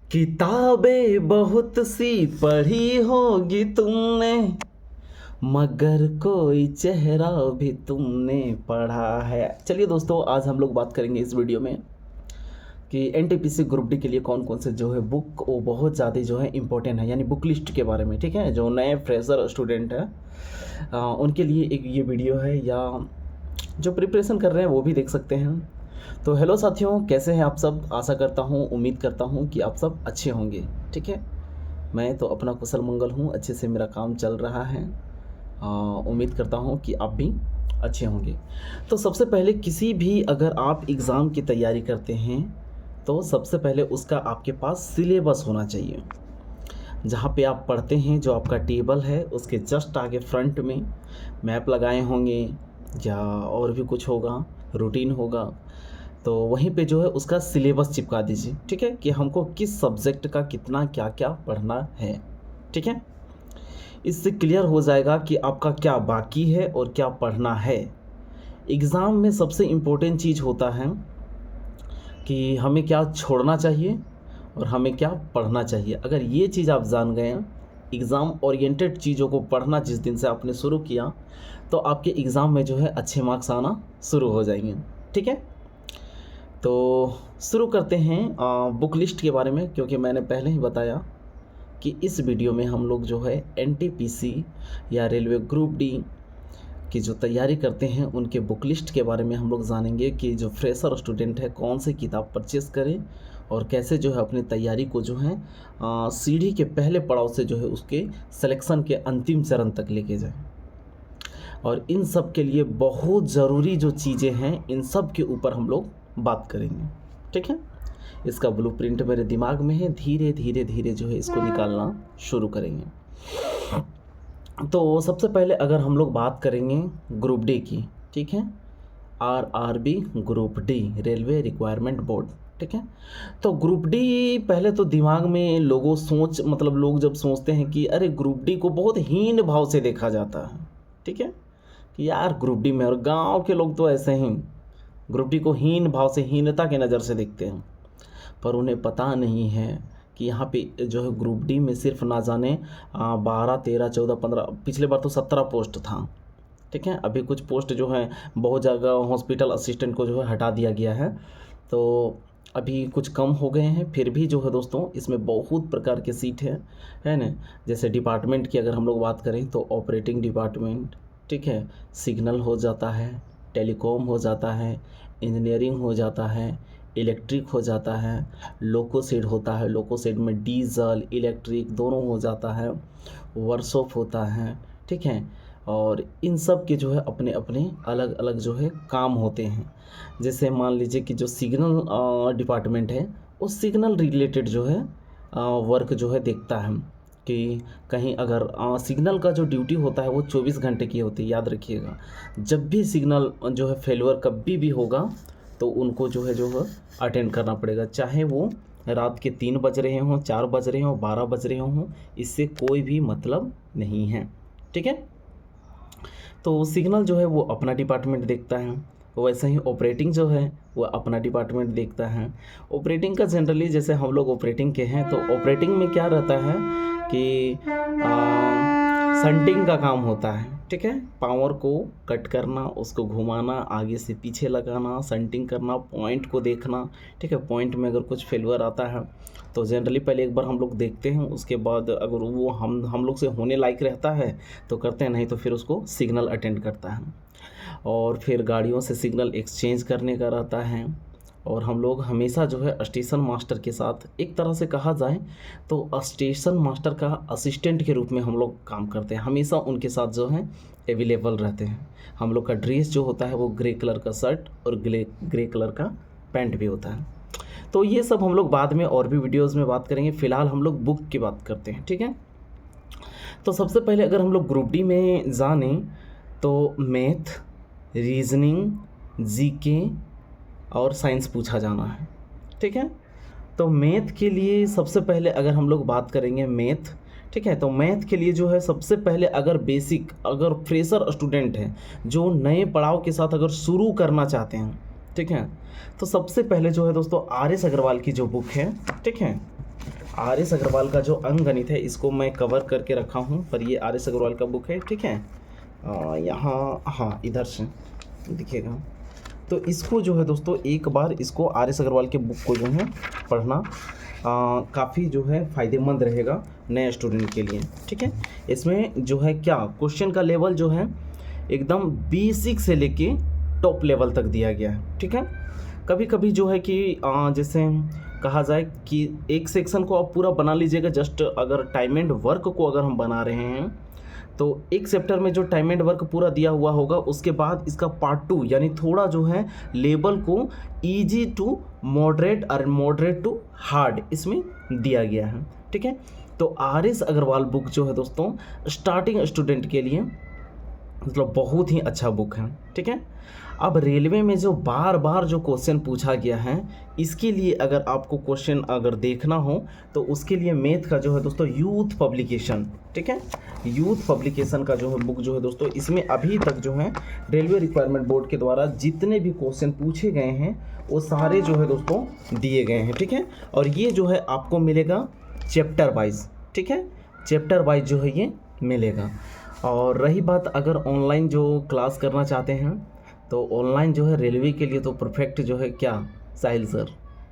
किताबें बहुत सी पढ़ी होगी तुमने, मगर कोई चेहरा भी तुमने पढ़ा है। चलिए दोस्तों, आज हम लोग बात करेंगे इस वीडियो में कि एनटीपीसी ग्रुप डी के लिए कौन कौन से जो है बुक वो बहुत ज़्यादा जो है इम्पोर्टेंट है, यानी बुक लिस्ट के बारे में। ठीक है, जो नए फ्रेशर स्टूडेंट हैं उनके लिए एक ये वीडियो है, या जो प्रिपरेशन कर रहे हैं वो भी देख सकते हैं। तो हेलो साथियों, कैसे हैं आप सब? आशा करता हूँ, उम्मीद करता हूँ कि आप सब अच्छे होंगे। ठीक है, मैं तो अपना कुशल मंगल हूँ, अच्छे से मेरा काम चल रहा है। उम्मीद करता हूँ कि आप भी अच्छे होंगे। तो सबसे पहले किसी भी अगर आप एग्ज़ाम की तैयारी करते हैं तो सबसे पहले उसका आपके पास सिलेबस होना चाहिए। जहाँ पे आप पढ़ते हैं, जो आपका टेबल है उसके जस्ट आगे फ्रंट में मैप लगाए होंगे या और भी कुछ होगा, रूटीन होगा, तो वहीं पे जो है उसका सिलेबस चिपका दीजिए। ठीक है, कि हमको किस सब्जेक्ट का कितना क्या क्या पढ़ना है। ठीक है, इससे क्लियर हो जाएगा कि आपका क्या बाकी है और क्या पढ़ना है। एग्ज़ाम में सबसे इम्पोर्टेंट चीज़ होता है कि हमें क्या छोड़ना चाहिए और हमें क्या पढ़ना चाहिए। अगर ये चीज़ आप जान गए हैं, एग्ज़ाम ओरिएंटेड चीज़ों को पढ़ना जिस दिन से आपने शुरू किया, तो आपके एग्ज़ाम में जो है अच्छे मार्क्स आना शुरू हो जाएंगे। ठीक है, तो शुरू करते हैं बुक लिस्ट के बारे में, क्योंकि मैंने पहले ही बताया कि इस वीडियो में हम लोग जो है एनटीपीसी या रेलवे ग्रुप डी की जो तैयारी करते हैं उनके बुक लिस्ट के बारे में हम लोग जानेंगे कि जो फ्रेशर स्टूडेंट है कौन सी किताब परचेज़ करें और कैसे जो है अपनी तैयारी को जो है सीढ़ी के पहले पड़ाव से जो है उसके सिलेक्शन के अंतिम चरण तक लेके जाएं। और इन सब के लिए बहुत ज़रूरी जो चीज़ें हैं, इन सब के ऊपर हम लोग बात करेंगे। ठीक है, इसका ब्लूप्रिंट मेरे दिमाग में है, धीरे धीरे धीरे जो है इसको निकालना शुरू करेंगे। तो सबसे पहले अगर हम लोग बात करेंगे ग्रुप डी की, ठीक है, RRB group D, railway requirement board. ठीक है, तो ग्रुप डी पहले तो दिमाग में लोगों लोग जब सोचते हैं कि अरे ग्रुप डी को बहुत हीन भाव से देखा जाता है। ठीक है, कि यार ग्रुप डी में, और गांव के लोग तो ऐसे ही ग्रुप डी को हीन भाव से, हीनता की नज़र से देखते हैं। पर उन्हें पता नहीं है कि यहाँ पे जो है ग्रुप डी में सिर्फ ना जाने 12, 13, 14, 15, पिछले बार तो 17 पोस्ट था। ठीक है, अभी कुछ पोस्ट जो है बहुत जगह हॉस्पिटल असिस्टेंट को जो है हटा दिया गया है, तो अभी कुछ कम हो गए हैं। फिर भी जो है दोस्तों इसमें बहुत प्रकार के सीट है ना। जैसे डिपार्टमेंट की अगर हम लोग बात करें तो ऑपरेटिंग डिपार्टमेंट, ठीक है, सिग्नल हो जाता है, टेलीकॉम हो जाता है, इंजीनियरिंग हो जाता है, इलेक्ट्रिक हो जाता है, लोको शेड होता है, लोको शेड में डीजल इलेक्ट्रिक दोनों हो जाता है, वर्कशॉप होता है। ठीक है, और इन सब के जो है अपने अपने अलग अलग जो है काम होते हैं। जैसे मान लीजिए कि जो सिग्नल डिपार्टमेंट है वो सिग्नल रिलेटेड जो है वर्क जो है देखता है कि कहीं अगर सिग्नल का जो ड्यूटी होता है वो 24 घंटे की होती है। याद रखिएगा, जब भी सिग्नल जो है फेलवर कभी भी होगा तो उनको जो है अटेंड करना पड़ेगा, चाहे वो रात के 3 बज रहे हों, 4 बज रहे हों, 12 बज रहे हों, इससे कोई भी मतलब नहीं है। ठीक है, तो सिग्नल जो है वो अपना डिपार्टमेंट देखता है, वैसे ही ऑपरेटिंग जो है वो अपना डिपार्टमेंट देखता है। ऑपरेटिंग का जनरली, जैसे हम लोग ऑपरेटिंग के हैं, तो ऑपरेटिंग में क्या रहता है कि संटिंग का काम होता है। ठीक है, पावर को कट करना, उसको घुमाना, आगे से पीछे लगाना, संटिंग करना, पॉइंट को देखना। ठीक है, पॉइंट में अगर कुछ फेलवर आता है तो जनरली पहले एक बार हम लोग देखते हैं, उसके बाद अगर वो हम लोग से होने लायक रहता है तो करते हैं, नहीं तो फिर उसको सिग्नल अटेंड करता है। और फिर गाड़ियों से सिग्नल एक्सचेंज करने का रहता है। और हम लोग हमेशा जो है स्टेशन मास्टर के साथ, एक तरह से कहा जाए तो स्टेशन मास्टर का असिस्टेंट के रूप में हम लोग काम करते हैं, हमेशा उनके साथ जो है अवेलेबल रहते हैं। हम लोग का ड्रेस जो होता है वो ग्रे कलर का शर्ट और ग्रे कलर का पैंट भी होता है। तो ये सब हम लोग बाद में और भी वीडियोज़ में बात करेंगे, फ़िलहाल हम लोग बुक की बात करते हैं। ठीक है, तो सबसे पहले अगर हम लोग ग्रुप डी में जाने तो मैथ, रीजनिंग, जीके और साइंस पूछा जाना है। ठीक है, तो मैथ के लिए सबसे पहले अगर हम लोग बात करेंगे मैथ, ठीक है, तो मैथ के लिए जो है सबसे पहले अगर बेसिक, अगर फ्रेशर स्टूडेंट हैं जो नए पड़ाव के साथ अगर शुरू करना चाहते हैं, ठीक है, तो सबसे पहले जो है दोस्तों आर एस अग्रवाल की जो बुक है, ठीक है, आर एस अग्रवाल का जो अंकगणित है इसको मैं कवर करके रखा हूँ, पर ये आर एस अग्रवाल का बुक है, ठीक है। यहाँ हाँ इधर से दिखेगा। तो इसको जो है दोस्तों एक बार इसको आर एस अग्रवाल के बुक को जो है पढ़ना काफ़ी जो है फ़ायदेमंद रहेगा नए स्टूडेंट के लिए, ठीक है। इसमें जो है क्या क्वेश्चन का लेवल जो है एकदम बेसिक से लेके टॉप लेवल तक दिया गया है, ठीक है। कभी कभी जो है कि जैसे कहा जाए कि एक सेक्शन को आप पूरा बना लीजिएगा, जस्ट अगर टाइम एंड वर्क को अगर हम बना रहे हैं तो एक चैप्टर में जो टाइम एंड वर्क पूरा दिया हुआ होगा उसके बाद इसका पार्ट 2 यानी थोड़ा जो है लेवल को इजी टू मॉडरेट और मॉडरेट टू हार्ड इसमें दिया गया है, ठीक है। तो आर एस अग्रवाल बुक जो है दोस्तों स्टार्टिंग स्टूडेंट के लिए मतलब बहुत ही अच्छा बुक है, ठीक है। अब रेलवे में जो बार बार जो क्वेश्चन पूछा गया है इसके लिए अगर आपको क्वेश्चन अगर देखना हो तो उसके लिए मैथ का जो है दोस्तों यूथ पब्लिकेशन, ठीक है, यूथ पब्लिकेशन का जो है बुक जो है दोस्तों इसमें अभी तक जो है रेलवे रिक्वायरमेंट बोर्ड के द्वारा जितने भी क्वेश्चन पूछे गए हैं वो सारे जो है दोस्तों दिए गए हैं, ठीक है। और ये जो है आपको मिलेगा चैप्टर वाइज, ठीक है, चैप्टर वाइज जो है ये मिलेगा। और रही बात अगर ऑनलाइन जो क्लास करना चाहते हैं तो ऑनलाइन जो है रेलवे के लिए तो परफेक्ट जो है क्या साहिल सर,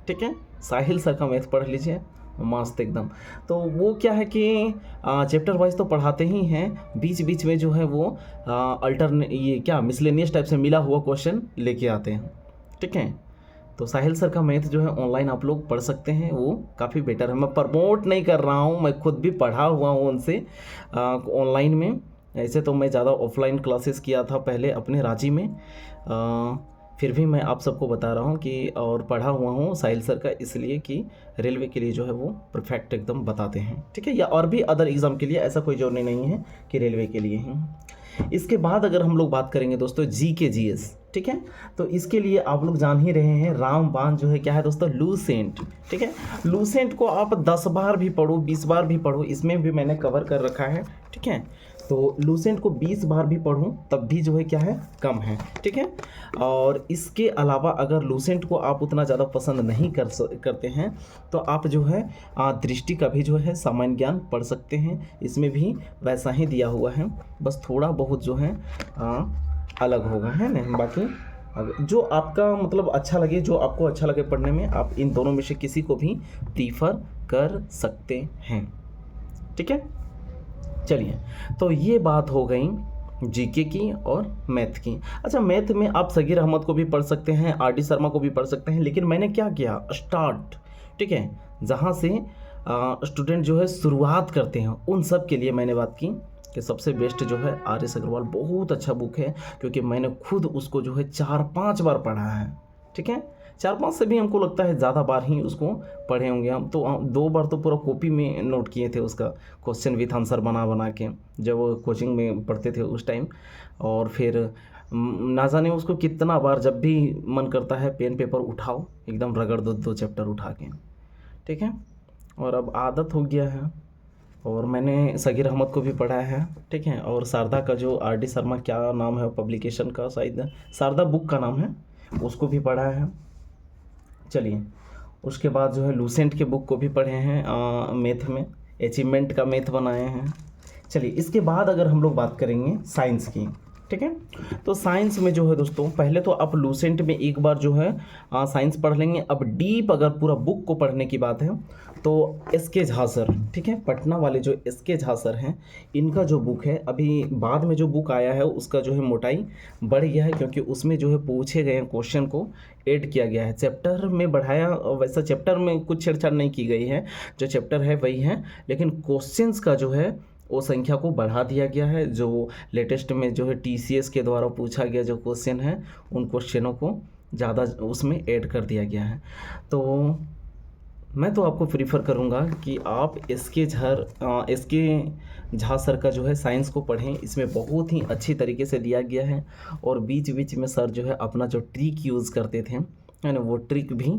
ठीक है, साहिल सर का मैथ पढ़ लीजिए मस्त एकदम। तो वो क्या है कि चैप्टर वाइज तो पढ़ाते ही हैं, बीच बीच में जो है वो अल्टरने ये क्या मिसलेनियस टाइप से मिला हुआ क्वेश्चन लेके आते हैं, ठीक है। तो साहिल सर का मैथ जो है ऑनलाइन आप लोग पढ़ सकते हैं, वो काफ़ी बेटर है। मैं प्रमोट नहीं कर रहा हूँ, मैं खुद भी पढ़ा हुआ हूँ उनसे ऑनलाइन में। ऐसे तो मैं ज़्यादा ऑफलाइन क्लासेस किया था पहले अपने रांची में, फिर भी मैं आप सबको बता रहा हूँ कि और पढ़ा हुआ हूँ साहिल सर का, इसलिए कि रेलवे के लिए जो है वो परफेक्ट एकदम बताते हैं, ठीक है, या और भी अदर एग्ज़ाम के लिए, ऐसा कोई जरूरी नहीं है कि रेलवे के लिए ही। इसके बाद अगर हम लोग बात करेंगे दोस्तों GK/GS, ठीक है, तो इसके लिए आप लोग जान ही रहे हैं रामबाण जो है क्या है दोस्तों लूसेंट, ठीक है। लूसेंट को आप 10 बार भी पढ़ो 20 बार भी पढ़ो, इसमें भी मैंने कवर कर रखा है, ठीक है। तो लूसेंट को 20 बार भी पढ़ूं तब भी जो है क्या है कम है, ठीक है। और इसके अलावा अगर लूसेंट को आप उतना ज़्यादा पसंद नहीं करते हैं तो आप जो है दृष्टि का भी जो है सामान्य ज्ञान पढ़ सकते हैं, इसमें भी वैसा ही दिया हुआ है, बस थोड़ा बहुत जो है अलग होगा, है ना। बाकी जो आपका मतलब अच्छा लगे, जो आपको अच्छा लगे पढ़ने में, आप इन दोनों में से किसी को भी प्रीफर कर सकते हैं, ठीक है। चलिए, तो ये बात हो गई जीके की और मैथ की। अच्छा, मैथ में आप सगीर अहमद को भी पढ़ सकते हैं, RD शर्मा को भी पढ़ सकते हैं, लेकिन मैंने क्या किया स्टार्ट, ठीक है, जहाँ से स्टूडेंट जो है शुरुआत करते हैं उन सब के लिए मैंने बात की कि सबसे बेस्ट जो है RS अग्रवाल बहुत अच्छा बुक है, क्योंकि मैंने खुद उसको जो है 4-5 बार पढ़ा है, ठीक है, 4-5 से भी हमको लगता है ज़्यादा बार ही उसको पढ़े होंगे हम तो। 2 बार तो पूरा कॉपी में नोट किए थे उसका क्वेश्चन विथ आंसर बना बना के, जब वो कोचिंग में पढ़ते थे उस टाइम। और फिर ना जाने उसको कितना बार जब भी मन करता है पेन पेपर उठाओ एकदम रगड़ दो 2 चैप्टर उठा के, ठीक है। और अब आदत हो गया है। और मैंने सगीर अहमद को भी पढ़ा है, ठीक है। और शारदा का जो RD शर्मा क्या नाम है पब्लिकेशन का, शायद शारदा बुक का नाम है, उसको भी पढ़ा है। चलिए, उसके बाद जो है लूसेंट के बुक को भी पढ़े हैं, मैथ में अचीवमेंट का मैथ बनाए हैं। चलिए, इसके बाद अगर हम लोग बात करेंगे साइंस की, ठीक है, तो साइंस में जो है दोस्तों पहले तो आप लूसेंट में एक बार जो है साइंस पढ़ लेंगे। अब डीप अगर पूरा बुक को पढ़ने की बात है तो SK झा सर, ठीक है, पटना वाले जो SK झा सर हैं, इनका जो बुक है, अभी बाद में जो बुक आया है उसका जो है मोटाई बढ़ गया है, क्योंकि उसमें जो है पूछे गए क्वेश्चन को ऐड किया गया है, चैप्टर में बढ़ाया, वैसा चैप्टर में कुछ छेड़छाड़ नहीं की गई है, जो चैप्टर है वही है, लेकिन क्वेश्चंस का जो है वो संख्या को बढ़ा दिया गया है। जो लेटेस्ट में जो है TCS के द्वारा पूछा गया जो क्वेश्चन है उन क्वेश्चनों को ज़्यादा उसमें ऐड कर दिया गया है। तो मैं तो आपको प्रीफर करूंगा कि आप SK झा सर का जो है साइंस को पढ़ें, इसमें बहुत ही अच्छी तरीके से दिया गया है। और बीच बीच में सर जो है अपना जो ट्रिक यूज़ करते थे, है ना, वो ट्रिक भी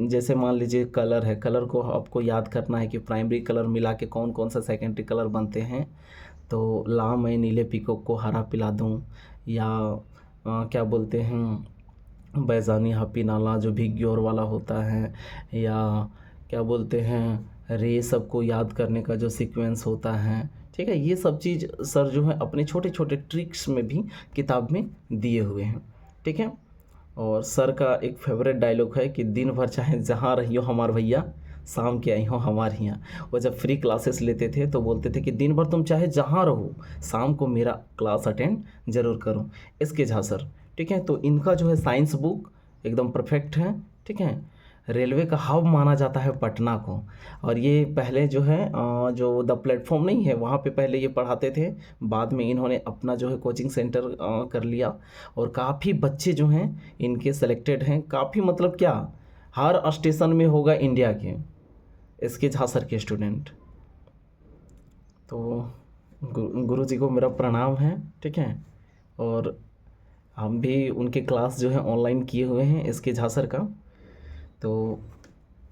जैसे मान लीजिए कलर है, कलर को आपको याद करना है कि प्राइमरी कलर मिला के कौन कौन सा सेकेंडरी कलर बनते हैं। तो ला मैं नीले पीकॉक को हरा पिला दूँ, या क्या बोलते हैं बैजानी हापी नाला जो भी ग्योर वाला होता है, या क्या बोलते हैं, रे सबको याद करने का जो सीक्वेंस होता है, ठीक है, ये सब चीज़ सर जो है अपने छोटे छोटे ट्रिक्स में भी किताब में दिए हुए हैं, ठीक है। और सर का एक फेवरेट डायलॉग है कि दिन भर चाहे जहाँ रहियो हमार भैया, शाम के आई हो हमारे यहाँ। वो जब फ्री क्लासेस लेते थे तो बोलते थे कि दिन भर तुम चाहे जहाँ रहो, शाम को मेरा क्लास अटेंड जरूर करो। इसके झा सर, ठीक है। तो इनका जो है साइंस बुक एकदम परफेक्ट है, ठीक है। रेलवे का हब माना जाता है पटना को। और ये पहले जो है जो द प्लेटफॉर्म नहीं है वहाँ पे पहले ये पढ़ाते थे, बाद में इन्होंने अपना जो है कोचिंग सेंटर कर लिया। और काफ़ी बच्चे जो हैं इनके सेलेक्टेड हैं, काफ़ी मतलब क्या, हर स्टेशन में होगा इंडिया के इसके झांसर के स्टूडेंट। तो गुरु जी को मेरा प्रणाम है, ठीक है। और हम भी उनके क्लास जो है ऑनलाइन किए हुए हैं इसके झांसर का। तो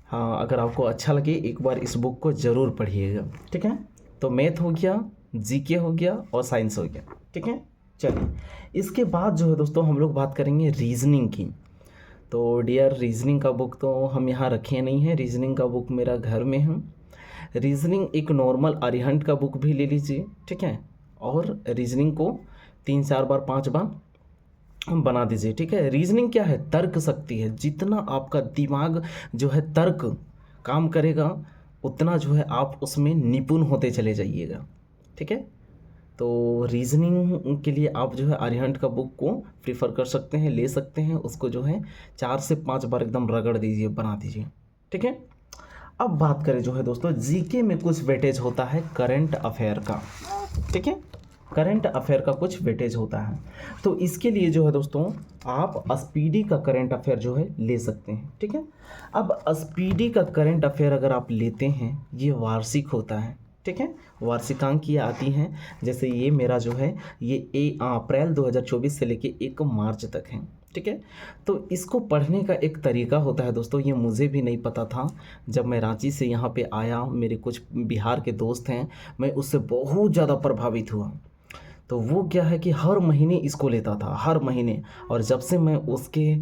हाँ, अगर आपको अच्छा लगे एक बार इस बुक को ज़रूर पढ़िएगा, ठीक है। तो मैथ हो गया, जीके हो गया और साइंस हो गया, ठीक है। चलिए इसके बाद जो है दोस्तों हम लोग बात करेंगे रीजनिंग की। तो डियर, रीजनिंग का बुक तो हम यहाँ रखे नहीं हैं, रीजनिंग का बुक मेरा घर में है। रीजनिंग एक नॉर्मल अरिहंट का बुक भी ले लीजिए, ठीक है। और रीजनिंग को 3-4 बार 5 बार बना दीजिए, ठीक है। रीजनिंग क्या है, तर्क शक्ति है। जितना आपका दिमाग जो है तर्क काम करेगा उतना जो है आप उसमें निपुण होते चले जाइएगा, ठीक है। तो रीजनिंग के लिए आप जो है आर्यहंट का बुक को प्रीफर कर सकते हैं, ले सकते हैं। उसको जो है 4 से 5 बार एकदम रगड़ दीजिए, बना दीजिए, ठीक है। अब बात करें जो है दोस्तों जीके में कुछ वेटेज होता है करंट अफेयर का, ठीक है। करंट अफेयर का कुछ वेटेज होता है। तो इसके लिए जो है दोस्तों आप स्पीडी का करंट अफेयर जो है ले सकते हैं, ठीक है। अब स्पीडी का करंट अफेयर अगर आप लेते हैं ये वार्षिक होता है, ठीक है। वार्षिकांक ये आती हैं, जैसे ये मेरा जो है ये अप्रैल 2024 से लेके 1 मार्च तक है, ठीक है। तो इसको पढ़ने का एक तरीका होता है दोस्तों, ये मुझे भी नहीं पता था। जब मैं रांची से यहाँ पे आया, मेरे कुछ बिहार के दोस्त हैं, मैं उससे बहुत ज़्यादा प्रभावित हुआ। तो वो क्या है कि हर महीने इसको लेता था, हर महीने। और जब से मैं उसके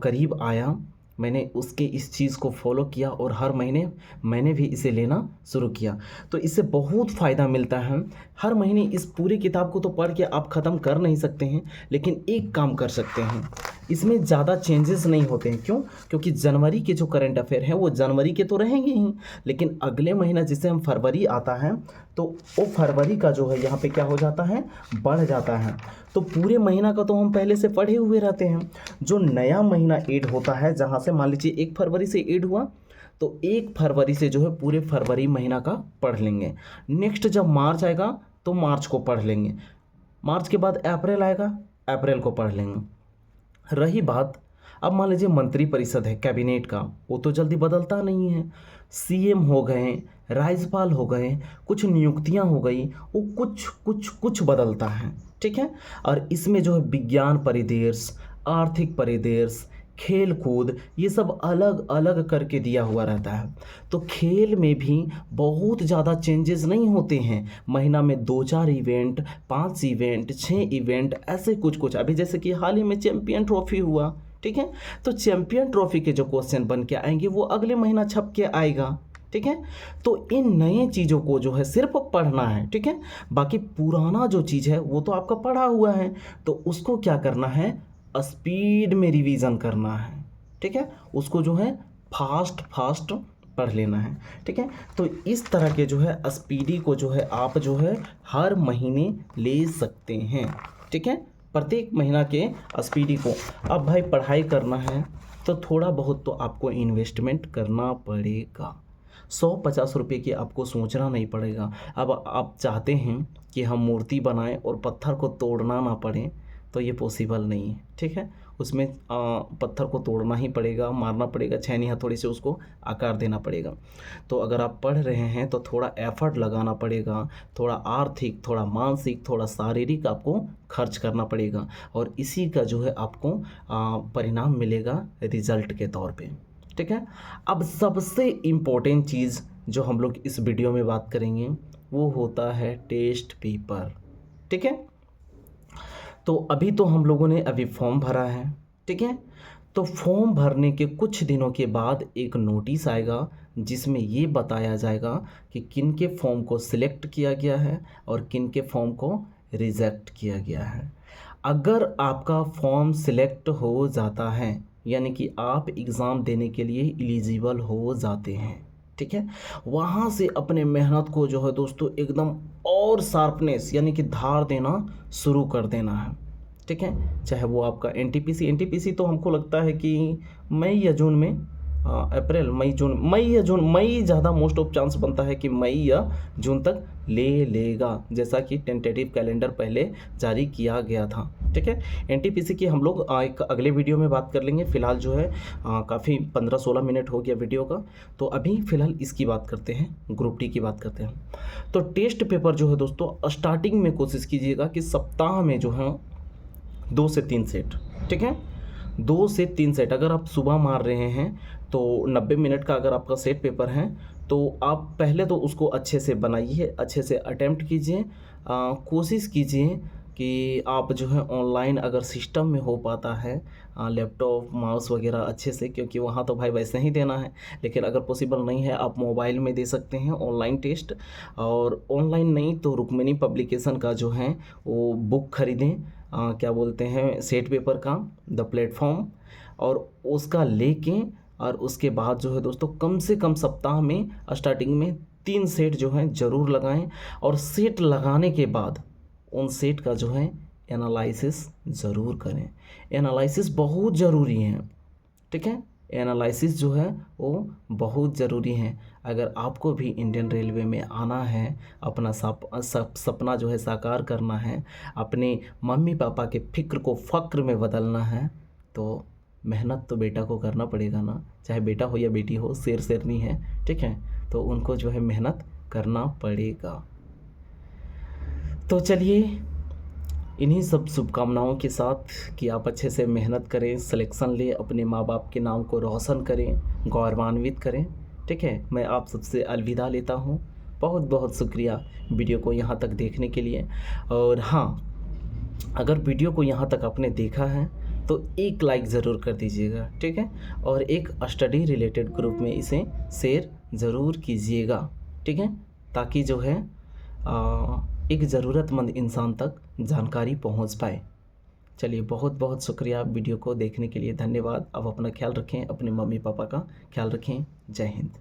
करीब आया, मैंने उसके इस चीज़ को फॉलो किया और हर महीने मैंने भी इसे लेना शुरू किया। तो इससे बहुत फ़ायदा मिलता है। हर महीने इस पूरी किताब को तो पढ़ के आप ख़त्म कर नहीं सकते हैं, लेकिन एक काम कर सकते हैं, इसमें ज़्यादा चेंजेस नहीं होते हैं। क्यों? क्योंकि जनवरी के जो करंट अफेयर हैं वो जनवरी के तो रहेंगे ही, लेकिन अगले महीना जिसे हम फरवरी आता है तो वो फरवरी का जो है यहाँ पे क्या हो जाता है, बढ़ जाता है। तो पूरे महीना का तो हम पहले से पढ़े हुए रहते हैं। जो नया महीना ऐड होता है, जहाँ से मान लीजिए 1 फरवरी से ऐड हुआ, तो 1 फरवरी से जो है पूरे फरवरी महीना का पढ़ लेंगे। नेक्स्ट जब मार्च आएगा तो मार्च को पढ़ लेंगे। मार्च के बाद अप्रैल आएगा, अप्रैल को पढ़ लेंगे। रही बात, अब मान लीजिए मंत्रिपरिषद है, कैबिनेट का, वो तो जल्दी बदलता नहीं है। सीएम हो गए, राज्यपाल हो गए, कुछ नियुक्तियां हो गई, वो कुछ कुछ कुछ बदलता है, ठीक है। और इसमें जो है विज्ञान परिदृश्य, आर्थिक परिदृश्य, खेल कूद, ये सब अलग अलग करके दिया हुआ रहता है। तो खेल में भी बहुत ज़्यादा चेंजेस नहीं होते हैं। महीना में 2-4 इवेंट, 5 इवेंट, 6 इवेंट, ऐसे कुछ कुछ। अभी जैसे कि हाल ही में चैंपियन ट्रॉफी हुआ, ठीक है। तो चैंपियन ट्रॉफी के जो क्वेश्चन बन के आएंगे वो अगले महीना छप के आएगा, ठीक है। तो इन नए चीज़ों को जो है सिर्फ पढ़ना है, ठीक है। बाकी पुराना जो चीज़ है वो तो आपका पढ़ा हुआ है, तो उसको क्या करना है, स्पीड में रिवीजन करना है, ठीक है। उसको जो है फास्ट फास्ट पढ़ लेना है, ठीक है। तो इस तरह के जो है स्पीडी को जो है आप जो है हर महीने ले सकते हैं, ठीक है। प्रत्येक महीना के स्पीडी को। अब भाई पढ़ाई करना है तो थोड़ा बहुत तो आपको इन्वेस्टमेंट करना पड़ेगा। 100-50 रुपये की आपको सोचना नहीं पड़ेगा। अब आप चाहते हैं कि हम मूर्ति बनाएं और पत्थर को तोड़ना ना पड़े, तो ये पॉसिबल नहीं है, ठीक है। उसमें पत्थर को तोड़ना ही पड़ेगा, मारना पड़ेगा, छेनी हथौड़ी से उसको आकार देना पड़ेगा। तो अगर आप पढ़ रहे हैं तो थोड़ा एफर्ट लगाना पड़ेगा, थोड़ा आर्थिक, थोड़ा मानसिक, थोड़ा शारीरिक आपको खर्च करना पड़ेगा। और इसी का जो है आपको परिणाम मिलेगा रिजल्ट के तौर पे, ठीक है। अब सबसे इम्पोर्टेंट चीज़ जो हम लोग इस वीडियो में बात करेंगे वो होता है टेस्ट पेपर, ठीक है। तो अभी तो हम लोगों ने अभी फॉर्म भरा है, ठीक है। तो फॉर्म भरने के कुछ दिनों के बाद एक नोटिस आएगा जिसमें ये बताया जाएगा कि किन के फॉर्म को सिलेक्ट किया गया है और किन के फॉर्म को रिजेक्ट किया गया है। अगर आपका फॉर्म सिलेक्ट हो जाता है यानी कि आप एग्ज़ाम देने के लिए एलिजिबल हो जाते हैं, ठीक है, वहाँ से अपने मेहनत को जो है दोस्तों एकदम और शार्पनेस यानी कि धार देना शुरू कर देना है, ठीक है। चाहे वो आपका एनटीपीसी तो हमको लगता है कि मई या जून में, अप्रैल मई ज़्यादा मोस्ट ऑफ चांस बनता है कि मई या जून तक ले लेगा, जैसा कि टेंटेटिव कैलेंडर पहले जारी किया गया था, ठीक है। एनटीपीसी की हम लोग एक अगले वीडियो में बात कर लेंगे। फ़िलहाल जो है काफ़ी 15-16 मिनट हो गया वीडियो का, तो अभी फ़िलहाल इसकी बात करते हैं, ग्रुप डी की बात करते हैं। तो टेस्ट पेपर जो है दोस्तों स्टार्टिंग में कोशिश कीजिएगा कि सप्ताह में जो है 2 से 3 सेट, ठीक है, 2 से 3 सेट। अगर आप सुबह मार रहे हैं तो 90 मिनट का अगर आपका सेट पेपर है तो आप पहले तो उसको अच्छे से बनाइए, अच्छे से अटेम्प्ट कीजिए, कोशिश कीजिए कि आप जो है ऑनलाइन अगर सिस्टम में हो पाता है, लैपटॉप माउस वगैरह अच्छे से, क्योंकि वहाँ तो भाई वैसे ही देना है, लेकिन अगर पॉसिबल नहीं है आप मोबाइल में दे सकते हैं ऑनलाइन टेस्ट। और ऑनलाइन नहीं तो रुक्मिणी पब्लिकेशन का जो है वो बुक खरीदें, क्या बोलते हैं, सेट पेपर का द प्लेटफॉर्म, और उसका लेके और उसके बाद जो है दोस्तों कम से कम सप्ताह में स्टार्टिंग में 3 सेट जो हैं ज़रूर लगाएं। और सेट लगाने के बाद उन सेट का जो है एनालिसिस ज़रूर करें। एनालिसिस बहुत ज़रूरी है, ठीक है, एनालिसिस जो है वो बहुत ज़रूरी है। अगर आपको भी इंडियन रेलवे में आना है, अपना सपना जो है साकार करना है, अपने मम्मी पापा के फ़िक्र को फ़क्र में बदलना है, तो मेहनत तो बेटा को करना पड़ेगा ना, चाहे बेटा हो या बेटी हो, शेरनी है, ठीक है, तो उनको जो है मेहनत करना पड़ेगा। तो चलिए इन्हीं सब शुभकामनाओं के साथ कि आप अच्छे से मेहनत करें, सिलेक्शन लें, अपने माँ बाप के नाम को रोशन करें, गौरवान्वित करें, ठीक है। मैं आप सबसे अलविदा लेता हूँ। बहुत बहुत शुक्रिया वीडियो को यहाँ तक देखने के लिए। और हाँ, अगर वीडियो को यहाँ तक आपने देखा है तो एक लाइक ज़रूर कर दीजिएगा, ठीक है, और एक स्टडी रिलेटेड ग्रुप में इसे शेयर ज़रूर कीजिएगा, ठीक है, ताकि जो है एक ज़रूरतमंद इंसान तक जानकारी पहुंच पाए। चलिए बहुत बहुत शुक्रिया वीडियो को देखने के लिए, धन्यवाद। अब अपना ख्याल रखें, अपने मम्मी पापा का ख्याल रखें। जय हिंद।